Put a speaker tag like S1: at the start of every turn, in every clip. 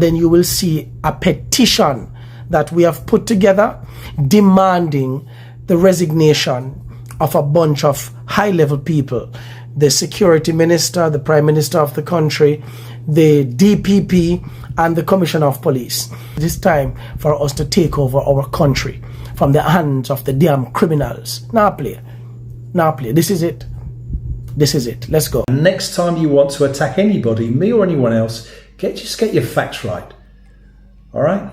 S1: then you will see a petition that we have put together demanding the resignation of a bunch of high-level people, the security minister, the prime minister of the country, the DPP, and the commissioner of police. It is time for us to take over our country from the hands of the damn criminals. Now play. This is it. Let's go.
S2: Next time you want to attack anybody, me or anyone else, just get your facts right. All right?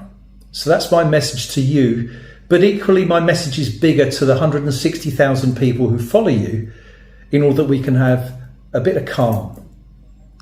S2: So that's my message to you. But equally, my message is bigger to the 160,000 people who follow you, in order that we can have a bit of calm,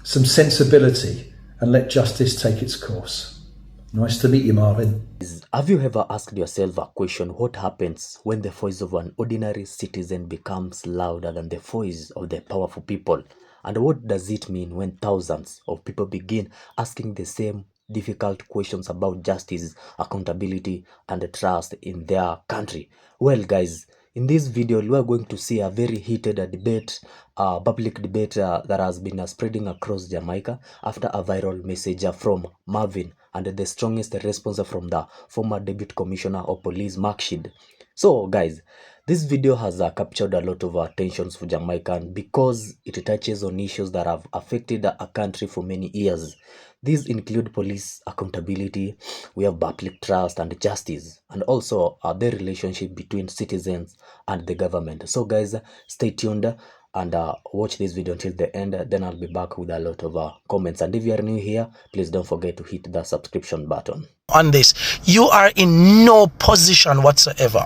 S2: some sensibility, and let justice take its course. Nice to meet you, Marvin.
S3: Have you ever asked yourself a question: what happens when the voice of an ordinary citizen becomes louder than the voice of the powerful people? And what does it mean when thousands of people begin asking the same difficult questions about justice, accountability, and trust in their country? Well, guys, in this video, we are going to see a very heated debate, public debate that has been spreading across Jamaica after a viral message from Marvin and the strongest response from the former Deputy Commissioner of Police, Marvin. So, guys, this video has captured a lot of attention for Jamaica because it touches on issues that have affected a country for many years. These include police accountability, we have public trust and justice, and also the relationship between citizens and the government. So guys, stay tuned and watch this video until the end. Then I'll be back with a lot of comments. And if you are new here, please don't forget to hit the subscription button.
S1: On this, you are in no position whatsoever,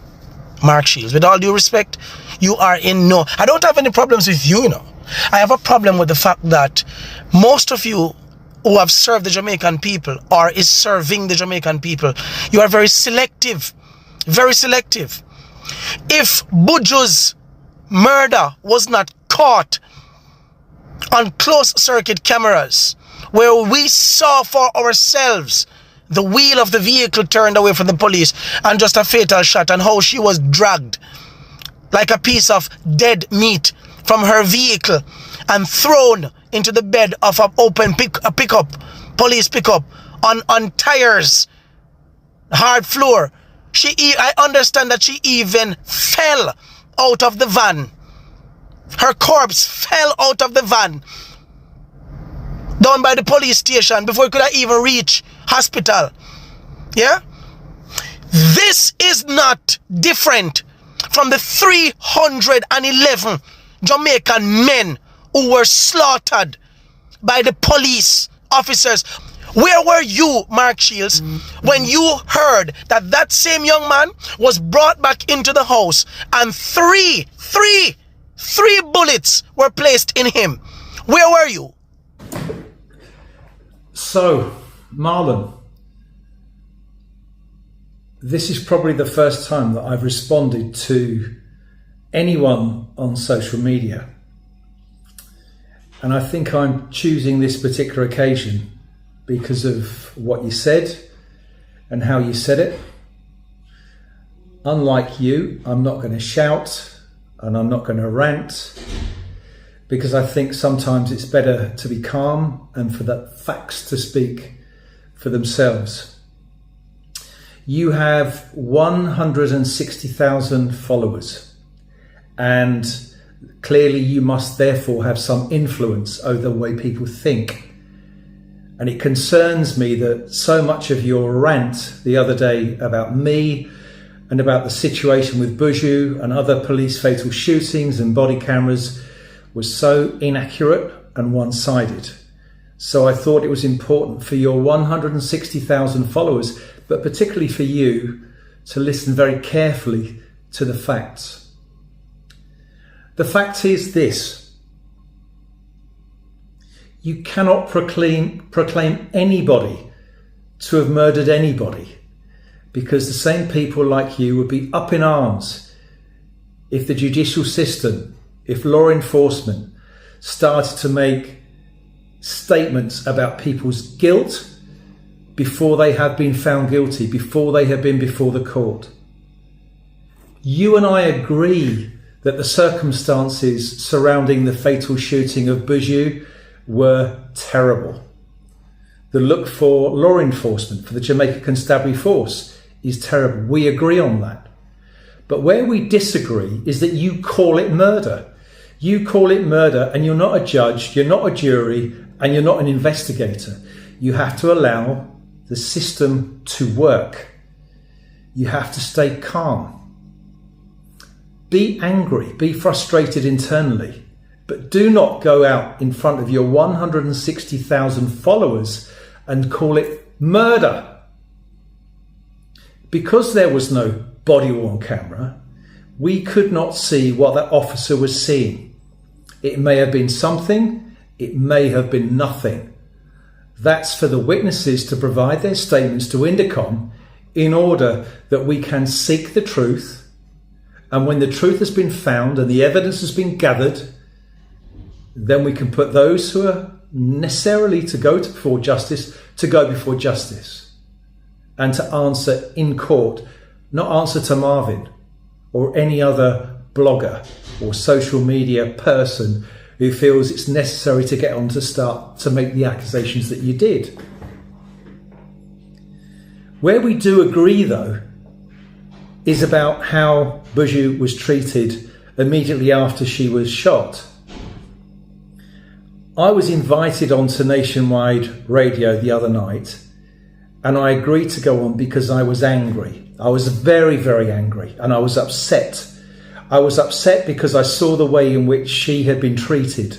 S1: Mark Shields. With all due respect, you are in no... I don't have any problems with you, I have a problem with the fact that most of you who have served the Jamaican people or is serving the Jamaican people, you are very selective. Very selective. If Buju's murder was not caught on closed circuit cameras, where we saw for ourselves the wheel of the vehicle turned away from the police and just a fatal shot, and how she was dragged like a piece of dead meat from her vehicle and thrown into the bed of an open police pickup on tires, hard floor. I understand that she even fell out of the van. Her corpse fell out of the van down by the police station before it could have even reach hospital. Yeah? This is not different from the 311 Jamaican men who were slaughtered by the police officers. Where were you, Mark Shields, when you heard that that same young man was brought back into the house and three bullets were placed in him? Where were you?
S2: So, Marlon, this is probably the first time that I've responded to anyone on social media. And I think I'm choosing this particular occasion because of what you said and how you said it. Unlike you, I'm not going to shout and I'm not going to rant, because I think sometimes it's better to be calm and for the facts to speak for themselves. You have 160,000 followers, and clearly you must therefore have some influence over the way people think. And it concerns me that so much of your rant the other day about me and about the situation with Buju and other police fatal shootings and body cameras was so inaccurate and one-sided. So I thought it was important for your 160,000 followers, but particularly for you, to listen very carefully to the facts. The fact is this: you cannot proclaim anybody to have murdered anybody, because the same people like you would be up in arms if the judicial system, if law enforcement started to make statements about people's guilt before they have been found guilty, before they have been before the court. You and I agree that the circumstances surrounding the fatal shooting of Buju were terrible. The look for law enforcement, for the Jamaica Constabulary Force, is terrible. We agree on that. But where we disagree is that you call it murder. You call it murder, and you're not a judge, you're not a jury, and you're not an investigator. You have to allow the system to work. You have to stay calm. Be angry, be frustrated internally, but do not go out in front of your 160,000 followers and call it murder. Because there was no body-worn camera, we could not see what that officer was seeing. It may have been something, it may have been nothing. That's for the witnesses to provide their statements to Indicom in order that we can seek the truth. And when the truth has been found and the evidence has been gathered, then we can put those who are necessarily to go before justice to go before justice and to answer in court, not answer to Marvin or any other blogger or social media person who feels it's necessary to get on to start to make the accusations that you did. Where we do agree, though, is about how Buju was treated immediately after she was shot. I was invited onto nationwide radio the other night, and I agreed to go on because I was angry. I was very, very angry, and I was upset. I was upset because I saw the way in which she had been treated,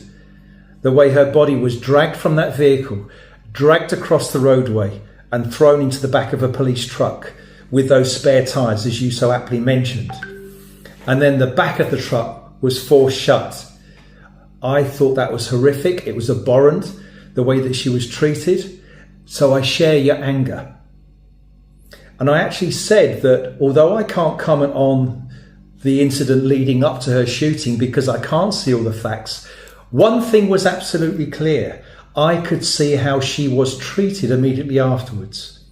S2: the way her body was dragged from that vehicle, dragged across the roadway and thrown into the back of a police truck with those spare tyres, as you so aptly mentioned. And then the back of the truck was forced shut. I thought that was horrific. It was abhorrent, the way that she was treated. So I share your anger. And I actually said that although I can't comment on the incident leading up to her shooting because I can't see all the facts, one thing was absolutely clear. I could see how she was treated immediately afterwards.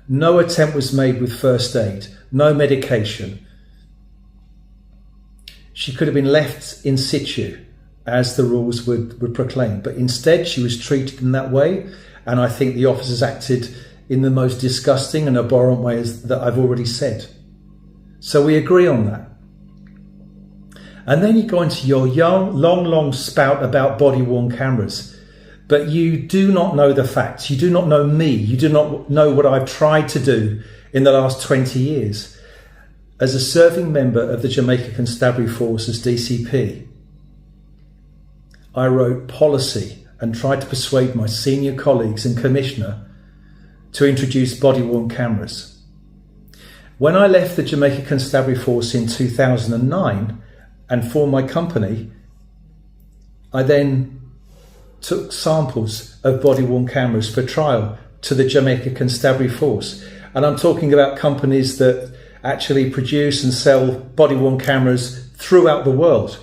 S2: No attempt was made with first aid, no medication. She could have been left in situ, as the rules would proclaim, but instead she was treated in that way, and I think the officers acted in the most disgusting and abhorrent ways that I've already said. So we agree on that. And then you go into your long spout about body-worn cameras, but you do not know the facts. You do not know me. You do not know what I've tried to do in the last 20 years. As a serving member of the Jamaica Constabulary Force as DCP, I wrote policy and tried to persuade my senior colleagues and commissioner to introduce body-worn cameras. When I left the Jamaica Constabulary Force in 2009 and formed my company, I then took samples of body-worn cameras for trial to the Jamaica Constabulary Force. And I'm talking about companies that actually produce and sell body-worn cameras throughout the world.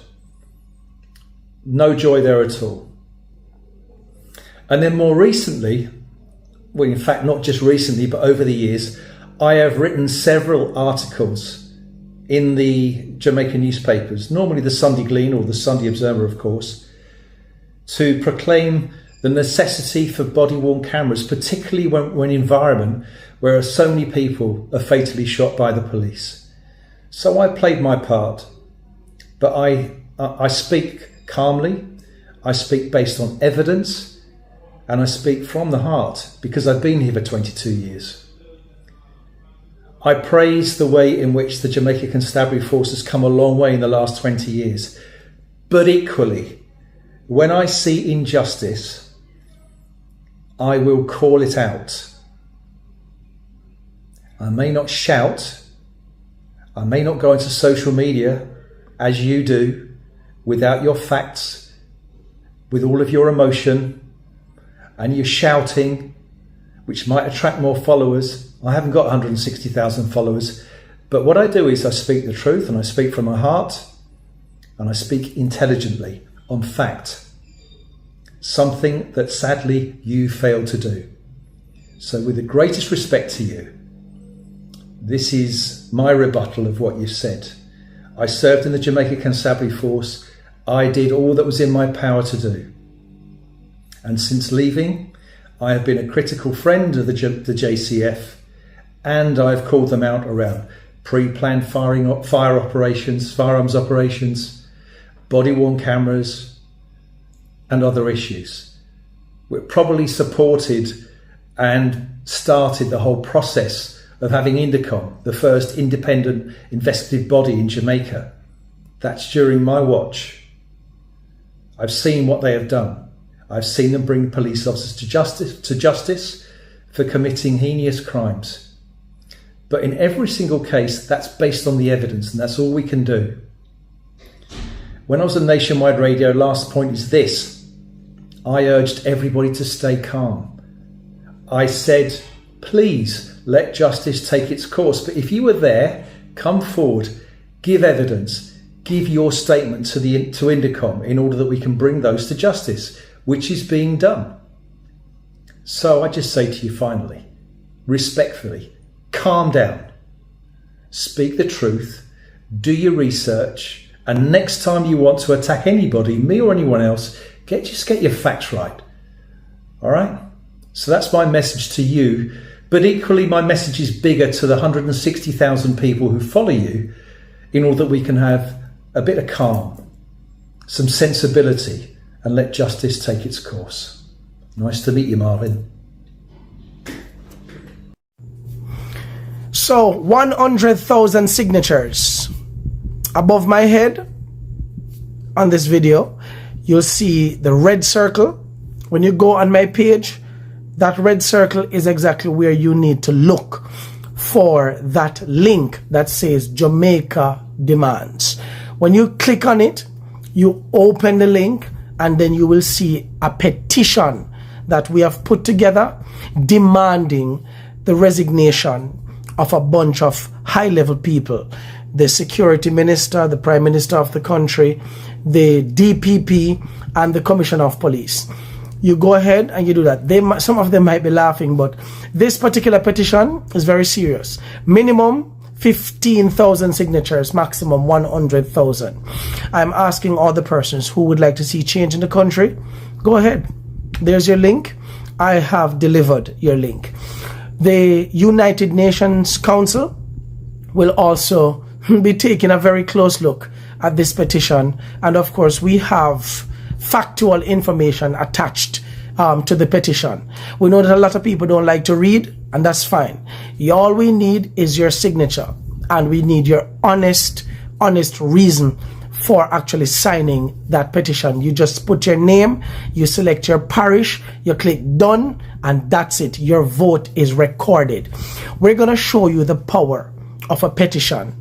S2: No joy there at all. And then more recently, well, in fact, not just recently, but over the years, I have written several articles in the Jamaican newspapers, normally the Sunday Glean or the Sunday Observer, of course, to proclaim the necessity for body-worn cameras, particularly when environment where so many people are fatally shot by the police. So I played my part, but I speak calmly, I speak based on evidence, and I speak from the heart because I've been here for 22 years. I praise the way in which the Jamaica Constabulary Force has come a long way in the last 20 years. But equally, when I see injustice, I will call it out. I may not shout, I may not go into social media as you do, without your facts, with all of your emotion, and you're shouting, which might attract more followers. I haven't got 160,000 followers, but what I do is I speak the truth and I speak from my heart and I speak intelligently on fact, something that sadly you failed to do. So with the greatest respect to you, this is my rebuttal of what you've said. I served in the Jamaica Constabulary Force. I did all that was in my power to do. And since leaving, I have been a critical friend of the JCF, and I've called them out around pre-planned firearms operations, body-worn cameras, and other issues. We're probably supported and started the whole process of having Indicom, the first independent investigative body in Jamaica. That's during my watch. I've seen what they have done. I've seen them bring police officers to justice for committing heinous crimes. But in every single case, that's based on the evidence, and that's all we can do. When I was on Nationwide Radio, last point is this. I urged everybody to stay calm. I said, please let justice take its course. But if you were there, come forward, give evidence, give your statement to Indicom in order that we can bring those to justice, which is being done. So I just say to you finally, respectfully, calm down, speak the truth, do your research, and next time you want to attack anybody, me or anyone else, just get your facts right. All right? So that's my message to you. But equally, my message is bigger to the 160,000 people who follow you in order that we can have a bit of calm, some sensibility, and let justice take its course. Nice to meet you, Marvin.
S1: So 100,000 signatures above my head on this video. You'll see the red circle. When you go on my page, that red circle is exactly where you need to look for that link that says Jamaica Demands. When you click on it, you open the link, and then you will see a petition that we have put together demanding the resignation of a bunch of high-level people. The security minister, the prime minister of the country, the DPP, and the commissioner of police. You go ahead and you do that. Some of them might be laughing, but this particular petition is very serious. Minimum 15,000 signatures, maximum 100,000. I'm asking all the persons who would like to see change in the country, go ahead. There's your link. I have delivered your link. The United Nations Council will also be taking a very close look at this petition. And of course, we have factual information attached to the petition. We know that a lot of people don't like to read, and that's fine. All we need is your signature, and we need your honest reason for actually signing that petition. You just put your name, you select your parish, you click done, and that's it. Your vote is recorded. We're going to show you the power of a petition.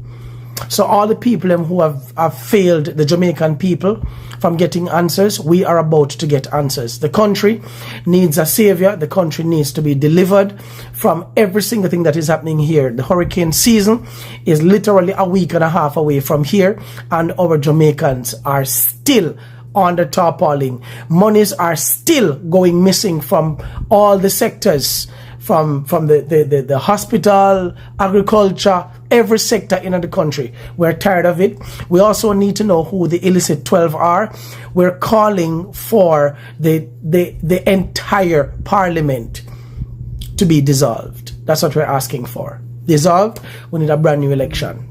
S1: So all the people who have failed the Jamaican people from getting answers, we are about to get answers. The country needs a savior. The country needs to be delivered from every single thing that is happening here. The hurricane season is literally a week and a half away from here, and our Jamaicans are still on the tarpaulin. Monies are still going missing from all the sectors, from the hospital, agriculture, every sector in the country. We're tired of it. We also need to know who the illicit 12 are. We're calling for the entire parliament to be dissolved. That's what we're asking for. Dissolved. We need a brand new election.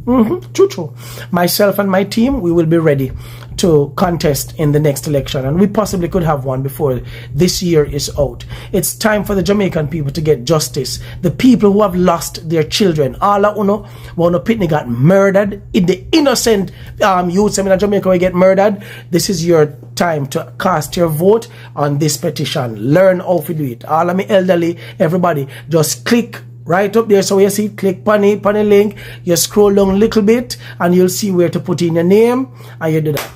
S1: True. Myself and my team, we will be ready to contest in the next election, and we possibly could have one before this year is out. It's time for the Jamaican people to get justice. The people who have lost their children. All of uno, one of Pitney got murdered. In the innocent youths in Jamaica will get murdered. This is your time to cast your vote on this petition. Learn how to do it. All of me elderly, everybody, just click right up there. So you see, click on the link, you scroll down a little bit, and you'll see where to put in your name, and you do that.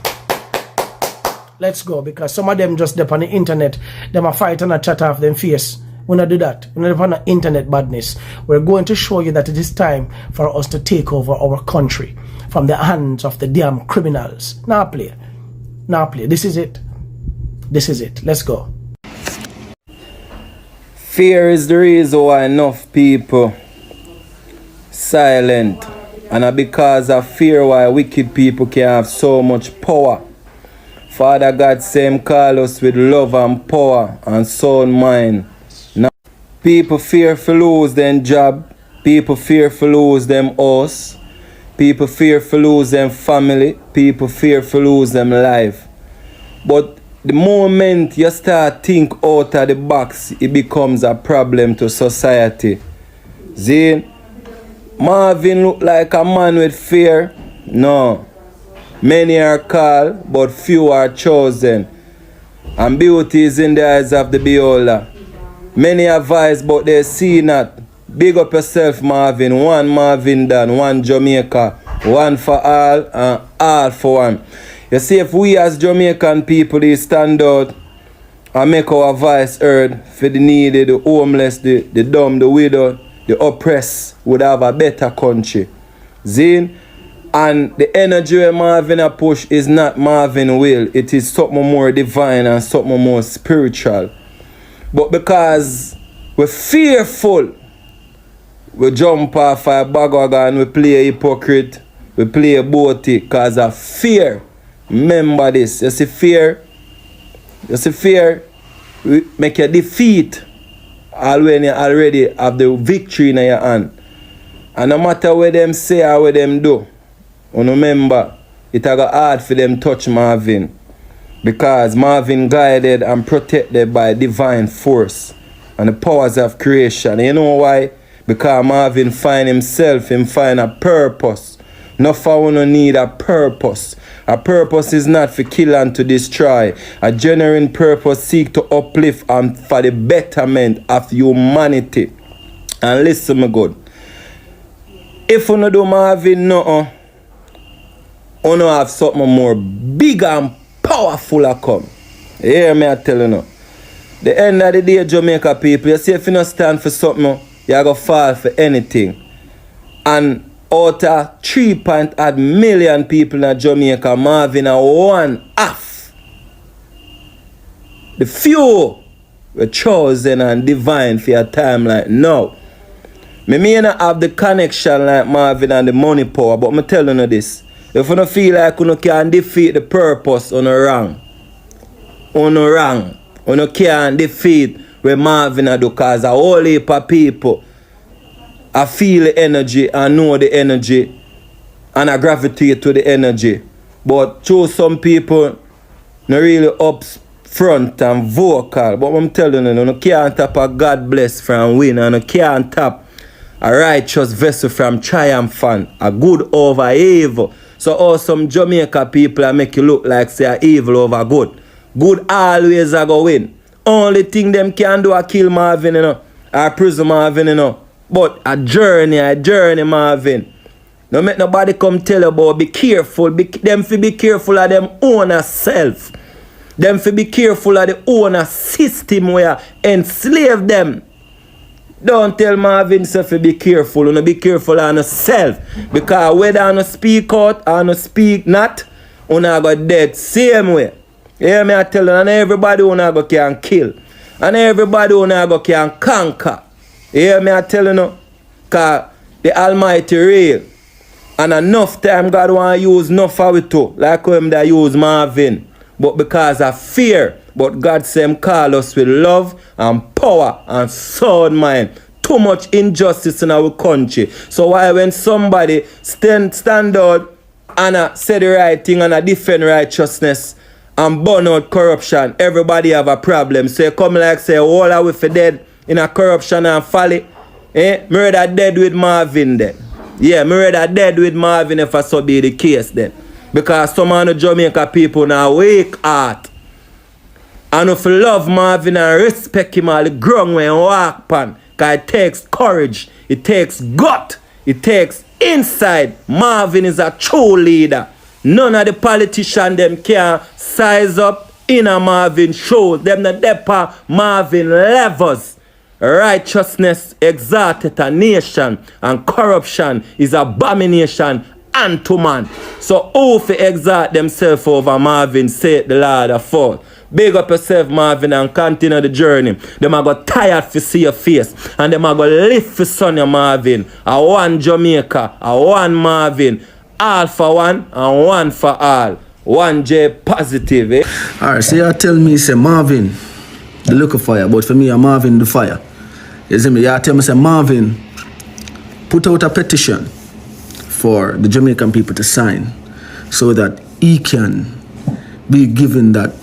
S1: Let's go, because some of them just dip on the internet, them a fight and a chat off them face. We not do that. We not dip on the internet badness. We're going to show you that it is time for us to take over our country from the hands of the damn criminals. Now play. This is it. Let's go.
S4: Fear is the reason why enough people silent, and because of fear why wicked people can have so much power Father God same call us with love and power and sound mind. Now, people fear to lose them job. People fear to lose them house. People fear to lose them family. People fear to lose them life. But the moment you start think out of the box, it becomes a problem to society. Zane, Marvin look like a man with fear. No. Many are called, but few are chosen. And beauty is in the eyes of the beholder. Many advise, but they see not. Big up yourself, Marvin. One Marvin done, one Jamaica. One for all and all for one. You see, if we as Jamaican people they stand out and make our voice heard for the needy, the homeless, the dumb, the widow, the oppressed, would have a better country. Zine? And the energy where Marvin a push is not Marvin will. It is something more divine and something more spiritual. But because we're fearful, we jump off a bagwagon, we play a hypocrite, we play a boaty because of fear. Remember this. You see fear? We make you defeat all when you already have the victory in your hand. And no matter what them say or what them do, remember, it got hard for them touch Marvin. Because Marvin guided and protected by divine force and the powers of creation. You know why? Because Marvin find himself, him find a purpose. No for no need a purpose. A purpose is not for kill and to destroy. A genuine purpose seek to uplift and for the betterment of humanity. And listen me good. If you no do Marvin no, you no have something more big and powerful to come. You hear me I tell you now. The end of the day, Jamaica people, you see if you not stand for something, you're going to fall for anything. And out of 3.8 million people in Jamaica, Marvin are one half. The few were chosen and divine for a time like now. Me may not have the connection like Marvin and the money power, but I'm telling you this. If you don't feel like you can defeat the purpose on a wrong, you can't defeat where Marvin do because a whole heap of people I feel the energy, I know the energy, and I gravitate to the energy. But through some people, not really up front and vocal. But I'm telling you, you can't tap a God bless from win, and you can't tap a righteous vessel from triumphant, a good over evil. So all some Jamaica people I make you look like say evil over good. Good always a go win. Only thing them can do is kill Marvin, or prison Marvin, But a journey, Marvin. No make nobody come tell you about be careful. Them fi be careful of them own self. Them fi be careful of the owner system where enslave them. Don't tell Marvin self to be careful. You be careful on yourself. Because whether you speak out or you speak not, you go dead same way. You hear me I tell you, and everybody you go can kill. And everybody you go can conquer. You hear me I tell you now? Because the Almighty real. And enough time God want to use enough of it too. Like how him that use Marvin. But because of fear. But God same call us with love and power and sound mind. Too much injustice in our country. So why when somebody stand out and say the right thing and defend righteousness and burn out corruption, everybody have a problem. So you come like say all are we for dead in a corruption and folly. Me rather dead with Marvin then. Yeah, me rather dead with Marvin if I so be the case then. Because some of the Jamaica people now wake heart. And if you love Marvin and respect him all the ground when you walk upon, because it takes courage, it takes gut, it takes inside. Marvin is a true leader. None of the politicians them can size up in a Marvin shows. Them the depa Marvin levels. Righteousness exalted a nation and corruption is abomination unto man. So who fi exalt themselves over Marvin, saith the Lord of hosts. Big up yourself, Marvin, and continue the journey. Them are go tired to see your face. And them are go live for son your Marvin. A one Jamaica, a one Marvin. All for one and one for all. 1J positive, eh?
S5: Alright, so you tell me, say Marvin, the look of fire, but for me, I'm Marvin the fire. You see me? You tell me, say Marvin, put out a petition for the Jamaican people to sign so that he can be given that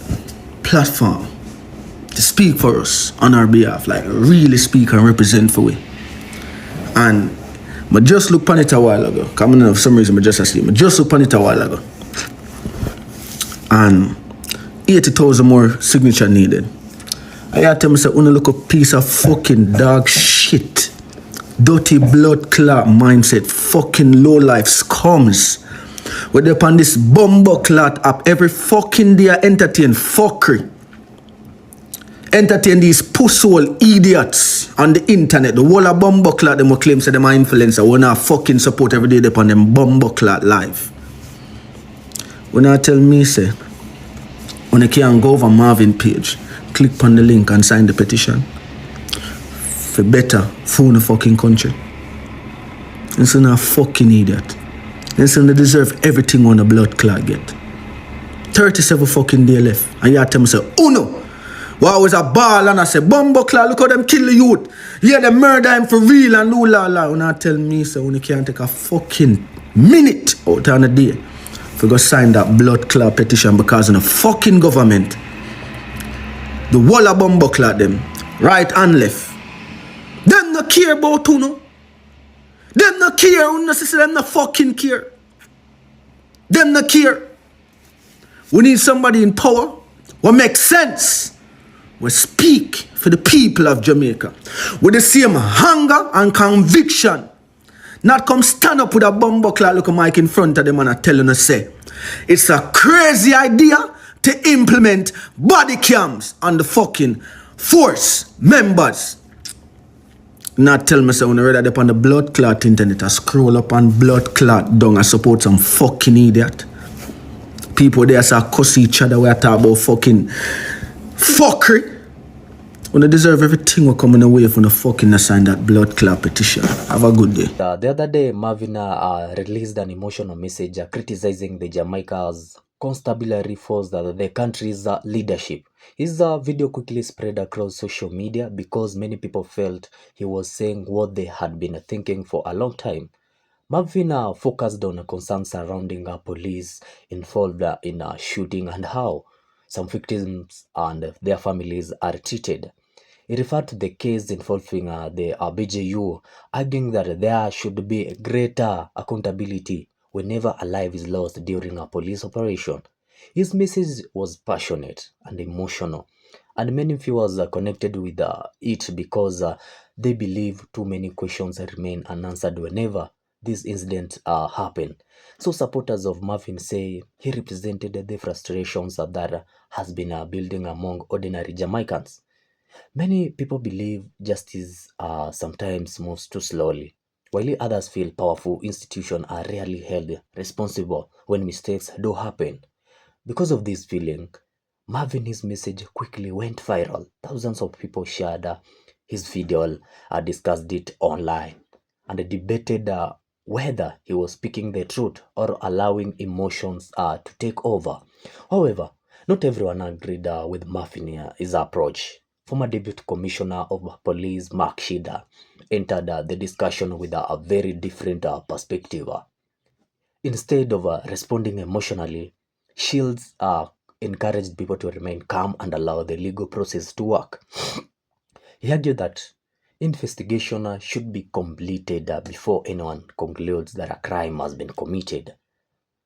S5: platform to speak for us on our behalf, like really speak and represent for we. And I just looked on it a while ago. Coming in for some reason, I just asleep. I just looked on it a while ago. And 80,000 more signature needed. I had to say, wanna look a piece of fucking dog shit. Dirty blood clot mindset, fucking low life scums. Where they upon this bumbo clot app every fucking day entertain fuckery. Entertain these pusshole idiots on the internet. The whole of bumbo clot them will claim say them are influencer. We not fucking support every day upon them bumbo clot live. When I tell me say, when you can go over Marvin page, click on the link and sign the petition for better for the fucking country. And so now fucking idiot. And so they deserve everything on the blood clot get. 37 fucking day left. And you tell me say, oh no. Well, I was a ball and I say, bumbo clot, look how them kill the youth. Yeah, they murder him for real and ooh la la. When I tell me so when you can't take a fucking minute out on a day for go sign that blood clot petition because of the fucking government. The wall of bumbo clot them, right and left. Them no care about who no. Them no care, who no say them no fucking care. Them no care. We need somebody in power what makes sense. We speak for the people of Jamaica with the same hunger and conviction. Not come stand up with a bumbo clock look a mic in front of them and I tell them to say it's a crazy idea to implement body cams on the fucking force members. Not tell me so when I read that up on the blood clot internet, I scroll up on blood clot down and support some fucking idiot. People there say cuss each other where I talk about fucking fuckery. When they deserve everything we're coming away from the fucking sign that blood clot petition. Have a good day.
S3: The other day, Marvin released an emotional message criticizing the Jamaica's constabulary force, the country's leadership. His video quickly spread across social media because many people felt he was saying what they had been thinking for a long time. Marvin focused on concerns surrounding police involved in shooting and how some victims and their families are treated. He referred to the case involving the BJU, arguing that there should be greater accountability whenever a life is lost during a police operation. His message was passionate and emotional, and many viewers connected with it because they believe too many questions remain unanswered whenever this incident happen. So supporters of Marvin say he represented the frustrations that has been building among ordinary Jamaicans. Many people believe justice sometimes moves too slowly, while others feel powerful institutions are rarely held responsible when mistakes do happen. Because of this feeling, Marvin's message quickly went viral. Thousands of people shared his video, discussed it online, and debated whether he was speaking the truth or allowing emotions to take over. However, not everyone agreed with Marvin's approach. Former Deputy Commissioner of Police Mark Shida entered the discussion with a very different perspective. Instead of responding emotionally, Shields encouraged people to remain calm and allow the legal process to work. He argued that investigation should be completed before anyone concludes that a crime has been committed.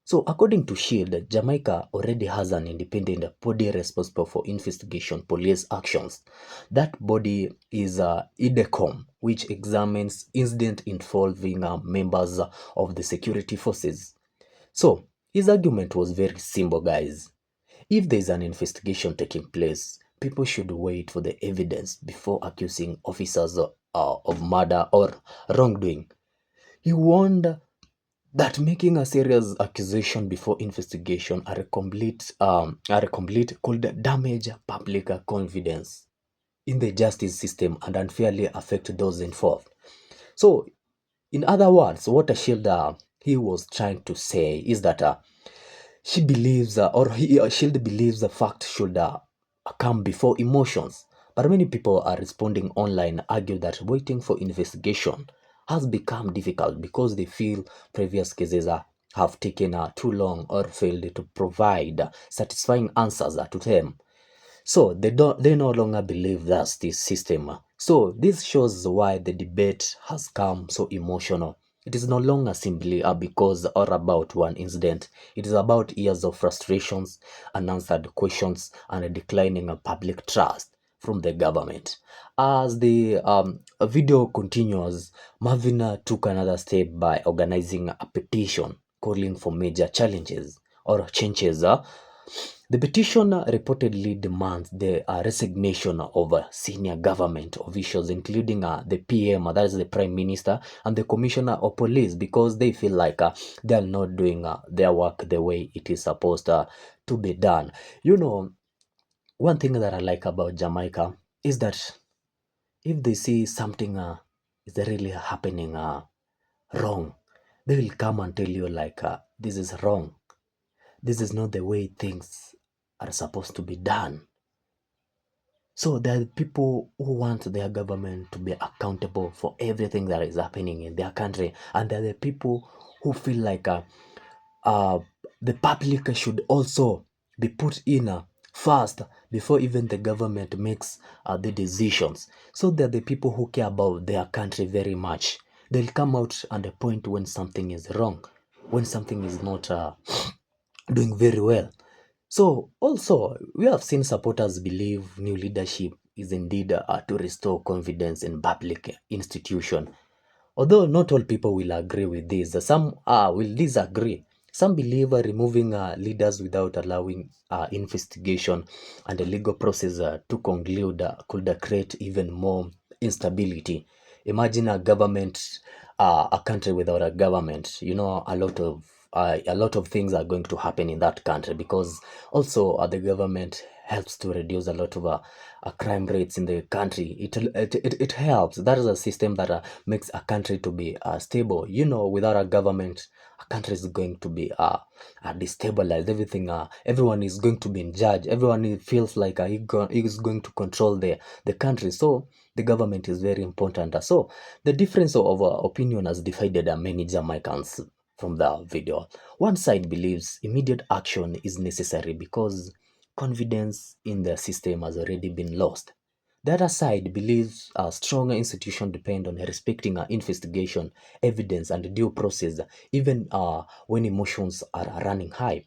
S3: So, according to Shield, Jamaica already has an independent body responsible for investigation police actions. That body is IDECOM, which examines incidents involving members of the security forces. So, his argument was very simple, guys. If there is an investigation taking place, people should wait for the evidence before accusing officers of murder or wrongdoing. He warned that making a serious accusation before investigation are complete could damage public confidence in the justice system and unfairly affect those involved. So, in other words, what Ashilda he was trying to say is that she believes, or he or she believes the fact should come before emotions. But many people are responding online argue that waiting for investigation has become difficult because they feel previous cases have taken too long or failed to provide satisfying answers to them. So they no longer believe that's the system. So this shows why the debate has come so emotional. It is no longer simply because or about one incident. It is about years of frustrations, unanswered questions, and a declining public trust from the government. As the video continues, Marvin took another step by organizing a petition calling for major challenges or changes. The petition reportedly demands the resignation of senior government officials, including the PM, that is the Prime Minister, and the Commissioner of Police, because they feel like they are not doing their work the way it is supposed to be done. You know, one thing that I like about Jamaica is that if they see something is really happening wrong, they will come and tell you like this is wrong. This is not the way things are supposed to be done. So there are people who want their government to be accountable for everything that is happening in their country, and there are the people who feel like uh, the public should also be put in first before even the government makes the decisions. So they're the people who care about their country very much. They'll come out at a point when something is wrong, when something is not doing very well. So also, we have seen supporters believe new leadership is indeed to restore confidence in public institution. Although not all people will agree with this, some will disagree. Some believe removing leaders without allowing investigation and a legal process to conclude could create even more instability. Imagine a government, a country without a government. You know, a lot of things are going to happen in that country, because also the government helps to reduce a lot of crime rates in the country. It helps. That is a system that makes a country to be stable. You know, without a government, a country is going to be destabilized. Everyone is going to be in charge. Everyone feels like he is going to control the country. So the government is very important. So the difference of opinion has divided many Jamaicans from the video. One side believes immediate action is necessary because confidence in the system has already been lost. The other side believes a stronger institution depend on respecting investigation, evidence, and due process, even when emotions are running high.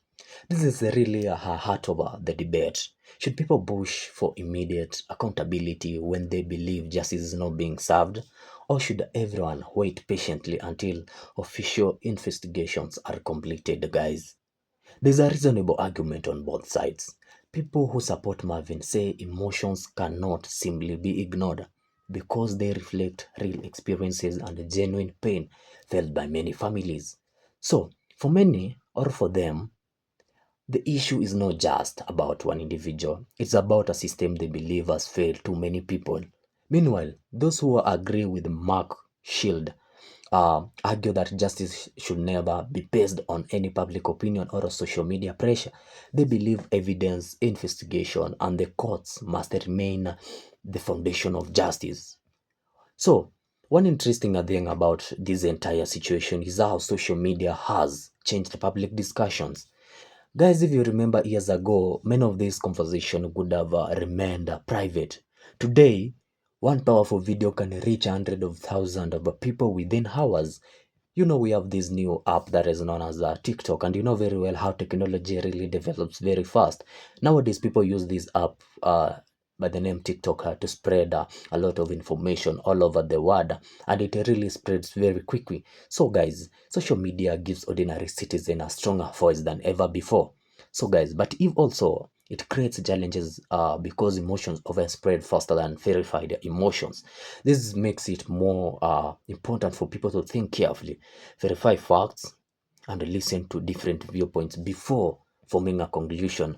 S3: This is really a heart of the debate. Should people push for immediate accountability when they believe justice is not being served? Or should everyone wait patiently until official investigations are completed, guys? There's a reasonable argument on both sides. People who support Marvin say emotions cannot simply be ignored because they reflect real experiences and genuine pain felt by many families. So, for many, or for them, the issue is not just about one individual, it's about a system they believe has failed too many people. Meanwhile, those who agree with Mark Shield argue that justice should never be based on any public opinion or social media pressure. They believe evidence, investigation, and the courts must remain the foundation of justice. So, one interesting thing about this entire situation is how social media has changed public discussions. Guys, if you remember years ago, many of these conversations would have remained private. Today, one powerful video can reach hundreds of thousands of people within hours. You know, we have this new app that is known as TikTok, and you know very well how technology really develops very fast. Nowadays, people use this app by the name TikTok to spread a lot of information all over the world, and it really spreads very quickly. So, guys, social media gives ordinary citizens a stronger voice than ever before. So, guys, but if also it creates challenges because emotions often spread faster than verified emotions. This makes it more important for people to think carefully, verify facts, and listen to different viewpoints before forming a conclusion.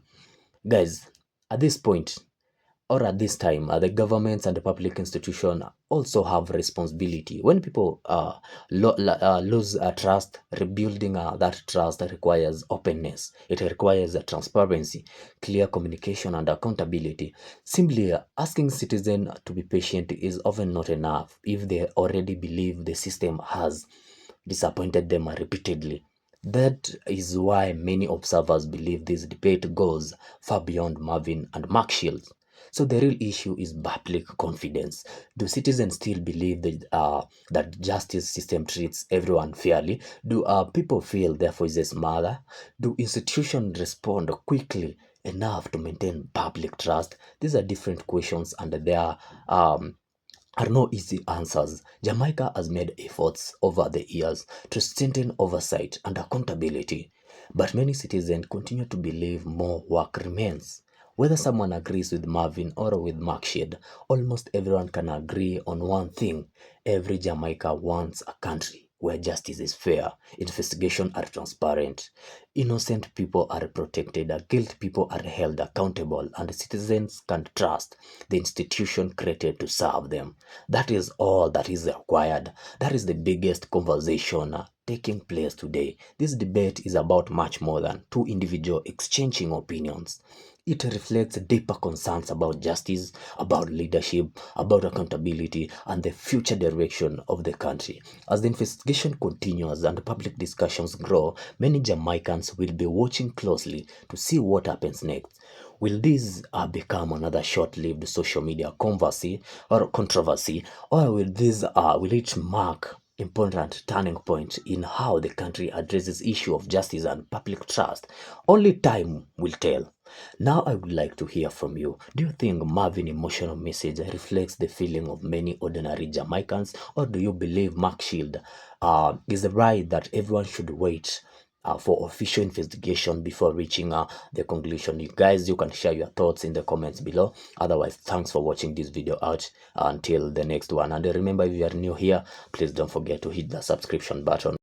S3: Guys, at this point, or at this time, the governments and the public institution also have responsibility. When people lose trust, rebuilding that trust requires openness. It requires transparency, clear communication, and accountability. Simply asking citizens to be patient is often not enough if they already believe the system has disappointed them repeatedly. That is why many observers believe this debate goes far beyond Marvin and Mark Shields. So the real issue is public confidence. Do citizens still believe that justice system treats everyone fairly? Do people feel their voices matter? Do institutions respond quickly enough to maintain public trust? These are different questions, and there are no easy answers. Jamaica has made efforts over the years to strengthen oversight and accountability, but many citizens continue to believe more work remains. Whether someone agrees with Marvin or with Markshed, almost everyone can agree on one thing. Every Jamaica wants a country where justice is fair, investigations are transparent, innocent people are protected, guilty people are held accountable, and citizens can trust the institution created to serve them. That is all that is required. That is the biggest conversation taking place today. This debate is about much more than two individuals exchanging opinions. It reflects deeper concerns about justice, about leadership, about accountability, and the future direction of the country. As the investigation continues and public discussions grow, many Jamaicans will be watching closely to see what happens next. Will this become another short-lived social media controversy, or will it mark important turning point in how the country addresses issue of justice and public trust? Only time will tell. Now I would like to hear from you. Do you think Marvin's emotional message reflects the feeling of many ordinary Jamaicans, or do you believe Mark Shield is right that everyone should wait for official investigation before reaching the conclusion? You guys, you can share your thoughts in the comments below. Otherwise, thanks for watching this video out until the next one. And remember, if you are new here, please don't forget to hit the subscription button.